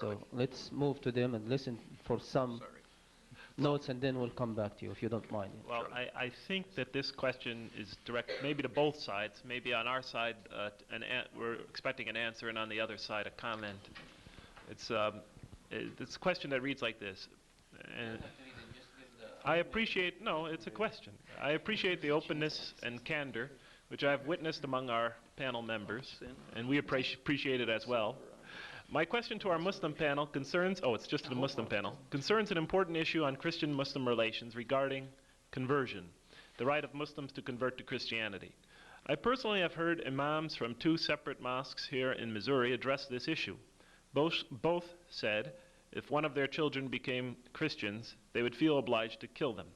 So let's move to them and listen for some notes, and then we'll come back to you if you don't mind. Well, I think that this question is direct maybe to both sides. Maybe on our side, we're expecting an answer, and on the other side, a comment. It's a question that reads like this. I appreciate, no, it's a question. I appreciate the openness and candor which I have witnessed among our panel members, and we appreciate it as well. My question to our Muslim panel concerns, it's just to the Muslim panel, concerns an important issue on Christian-Muslim relations regarding conversion, the right of Muslims to convert to Christianity. I personally have heard imams from 2 separate mosques here in Missouri address this issue. Both said if one of their children became Christians, they would feel obliged to kill them.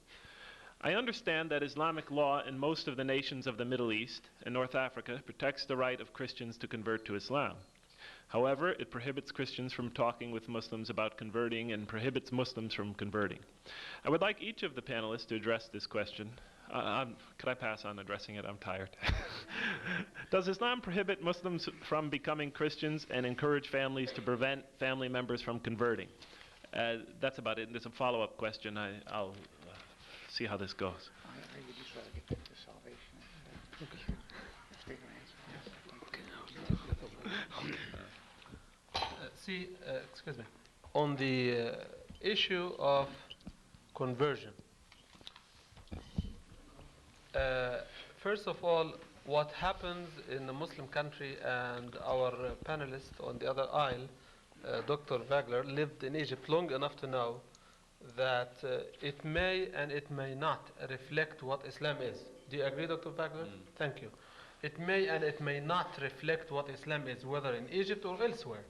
I understand that Islamic law in most of the nations of the Middle East and North Africa protects the right of Christians to convert to Islam. However, it prohibits Christians from talking with Muslims about converting and prohibits Muslims from converting. I would like each of the panelists to address this question. Could I pass on addressing it? I'm tired. Does Islam prohibit Muslims from becoming Christians and encourage families to prevent family members from converting? That's about it. And there's a follow-up question. I'll see how this goes. Excuse me, on the issue of conversion. First of all, what happens in a Muslim country, and our panelist on the other aisle, Dr. Wagler, lived in Egypt long enough to know that it may and it may not reflect what Islam is. Do you agree, Dr. Wagler? Thank you. It may and it may not reflect what Islam is, whether in Egypt or elsewhere.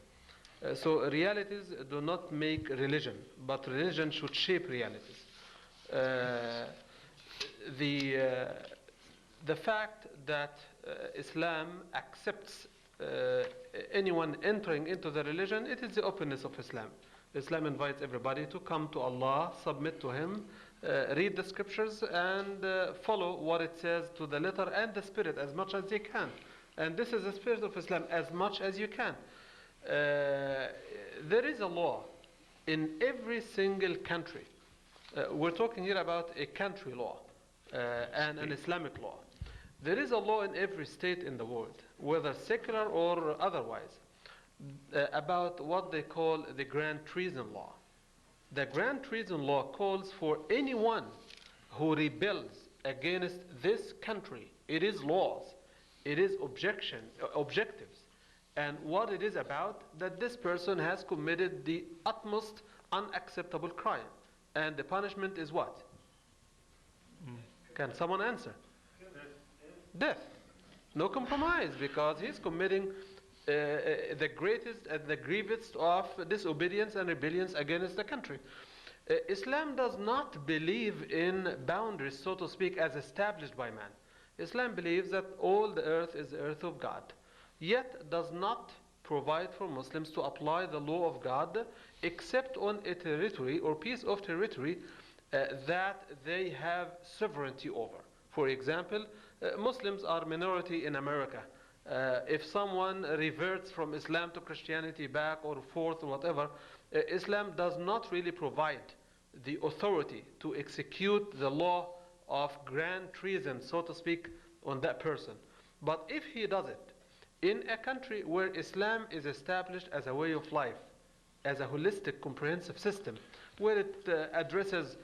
So realities do not make religion, but religion should shape realities. The fact that Islam accepts anyone entering into the religion, it is the openness of Islam. Islam invites everybody to come to Allah, submit to Him, read the scriptures, and follow what it says to the letter and the spirit as much as they can. And this is the spirit of Islam, as much as you can. There is a law in every single country. We're talking here about a country law and an Islamic law. There is a law in every state in the world, whether secular or otherwise, about what they call the grand treason law. The grand treason law calls for anyone who rebels against this country. It is laws, it is objectives. And what it is about, that this person has committed the utmost unacceptable crime. And the punishment is what? Can someone answer? Death. No compromise, because he's committing the greatest and the grievous of disobedience and rebellions against the country. Islam does not believe in boundaries, so to speak, as established by man. Islam believes that all the earth is the earth of God, yet does not provide for Muslims to apply the law of God except on a territory or piece of territory that they have sovereignty over. For example, Muslims are minority in America. If someone reverts from Islam to Christianity back or forth or whatever, Islam does not really provide the authority to execute the law of grand treason, so to speak, on that person. But if he does it in a country where Islam is established as a way of life, as a holistic, comprehensive system, where it addresses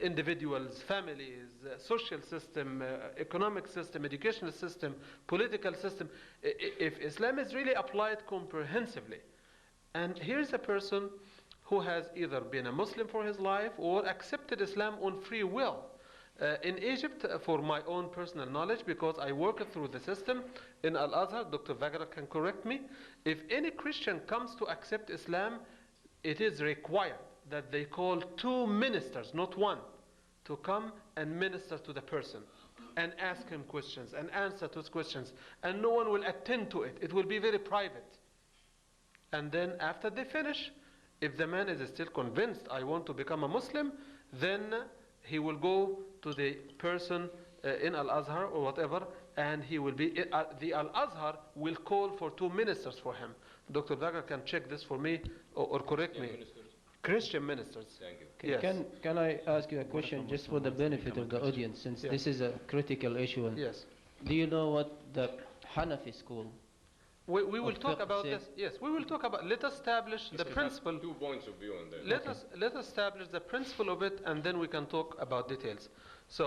individuals, families, social system, economic system, educational system, political system, if Islam is really applied comprehensively, and here's a person who has either been a Muslim for his life or accepted Islam on free will. In Egypt, for my own personal knowledge, because I work through the system in Al-Azhar, Dr. Wagner can correct me, if any Christian comes to accept Islam, it is required that they call 2 ministers, not 1, to come and minister to the person and ask him questions and answer those questions. And no one will attend to it. It will be very private. And then after they finish, if the man is still convinced, I want to become a Muslim, then he will go to the person in Al-Azhar or whatever and he will be, the Al-Azhar will call for 2 ministers for him. Dr. Daga can check this for me or correct me. Christian ministers. Thank you. Yes. Can I ask you a question just for the benefit of the audience, since Yeah. this is a critical issue? And Yes. do you know what the Hanafi school? We will Of talk fiqh about says- this. Yes, we will talk about. Let us establish the principle. 2 points of view on that. Let us establish the principle of it, and then we can talk about details. So,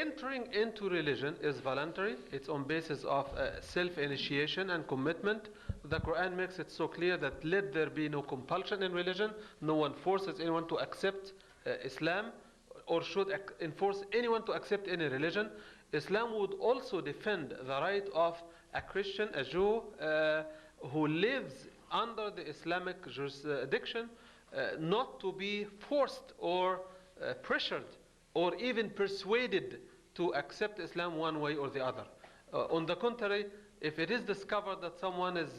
entering into religion is voluntary. It's on basis of self-initiation and commitment. The Quran makes it so clear that let there be no compulsion in religion. No one forces anyone to accept Islam, or should enforce anyone to accept any religion. Islam would also defend the right of a Christian, a Jew, who lives under the Islamic jurisdiction, not to be forced or pressured or even persuaded to accept Islam one way or the other. On the contrary, if it is discovered that someone is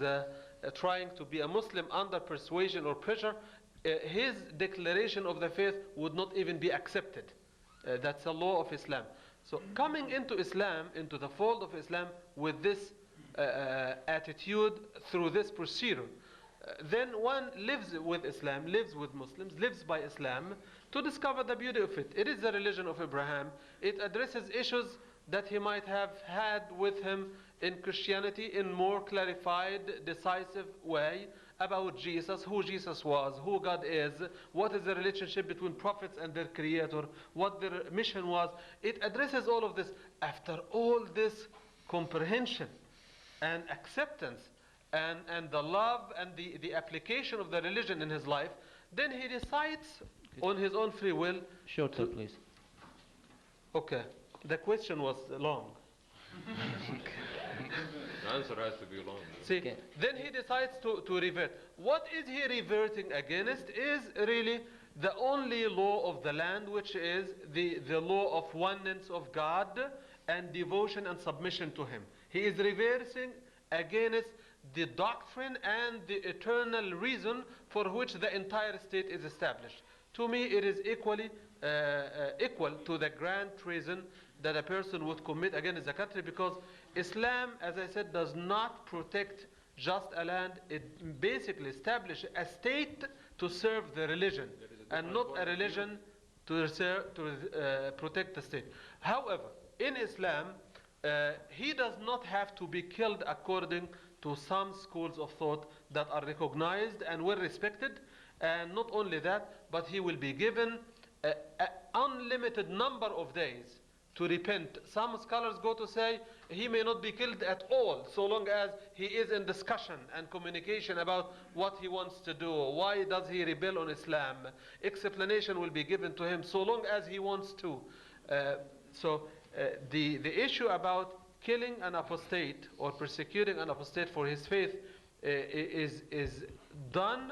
trying to be a Muslim under persuasion or pressure, his declaration of the faith would not even be accepted. That's a law of Islam. So coming into Islam, into the fold of Islam with this attitude, through this procedure, then one lives with Islam, lives with Muslims, lives by Islam, to discover the beauty of it. It is the religion of Abraham. It addresses issues that he might have had with him in Christianity in more clarified, decisive way, about Jesus, who Jesus was, who God is, what is the relationship between prophets and their creator, what their mission was. It addresses all of this. After all this comprehension and acceptance and the love and the application of the religion in his life, then he decides on his own free will. Shorter, please. Okay, the question was long. The answer has to be long. See, Okay. then he decides to revert. What is he reverting against is really the only law of the land, which is the law of oneness of God and devotion and submission to him. He is reversing against the doctrine and the eternal reason for which the entire state is established. To me, it is equally equal to the grand treason that a person would commit against the country, because Islam, as I said, does not protect just a land. It basically establishes a state to serve the religion, and not a religion to protect the state. However, in Islam, he does not have to be killed according to some schools of thought that are recognized and well respected. And not only that, but he will be given an unlimited number of days to repent. Some scholars go to say he may not be killed at all, so long as he is in discussion and communication about what he wants to do. Why does he rebel on Islam? Explanation will be given to him so long as he wants to. The issue about killing an apostate or persecuting an apostate for his faith is done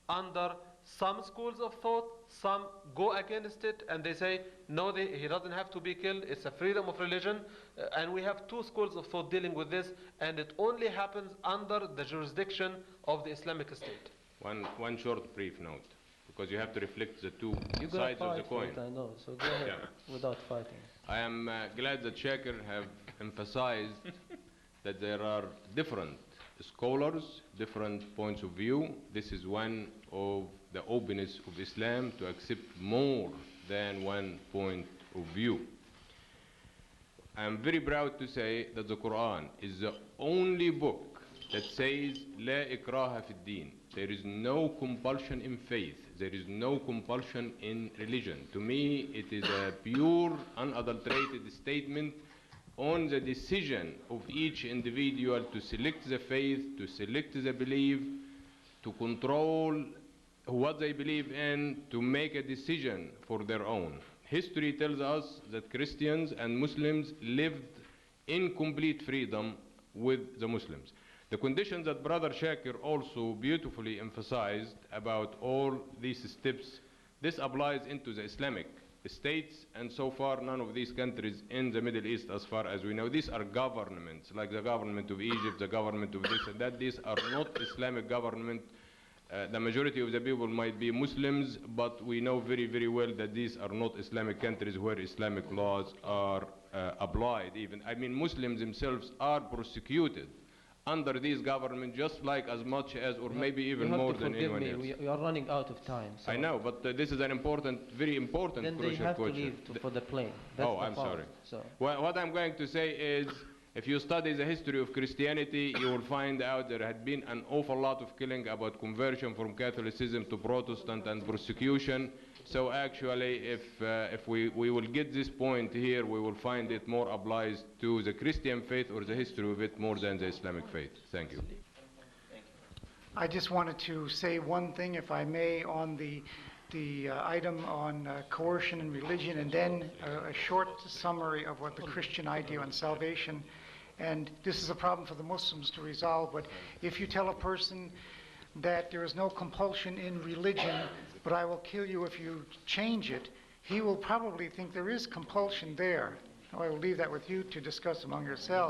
under some schools of thought. Some go against it and they say, no, he doesn't have to be killed. It's a freedom of religion. And we have 2 schools of thought dealing with this, and it only happens under the jurisdiction of the Islamic State. One short brief note, because you have to reflect the 2 You sides of the fight for coin. it, I know. So go ahead without fighting. I am glad that Shakir have emphasized that there are different scholars, different points of view. This is one of the openness of Islam to accept more than one point of view. I am very proud to say that the Quran is the only book that says La ikraha fi din. There is no compulsion in faith. There is no compulsion in religion. To me, it is a pure, unadulterated statement on the decision of each individual to select the faith, to select the belief, to control what they believe in, to make a decision for their own. History tells us that Christians and Muslims lived in complete freedom with the Muslims. The conditions that Brother Shakir also beautifully emphasized about all these steps, this applies into the Islamic states, and so far none of these countries in the Middle East, as far as we know, these are governments, like the government of Egypt, the government of this and that. These are not Islamic government. The majority of the people might be Muslims, but we know very, very well that these are not Islamic countries where Islamic laws are applied even. I mean, Muslims themselves are persecuted under these governments just like as much as, or maybe even more than anyone else. We are running out of time. So I know, but this is an important, very important, then crucial they have question. to leave for the plane. That's Oh, the I'm part. sorry. So Well, what I'm going to say is, if you study the history of Christianity, you will find out there had been an awful lot of killing about conversion from Catholicism to Protestant and persecution. So actually, if we will get this point here, we will find it more applies to the Christian faith or the history of it more than the Islamic faith. Thank you. I just wanted to say one thing, if I may, on the item on coercion and religion, and then a short summary of what the Christian idea on salvation. And this is a problem for the Muslims to resolve, but if you tell a person that there is no compulsion in religion, but I will kill you if you change it, he will probably think there is compulsion there. I will leave that with you to discuss among yourselves.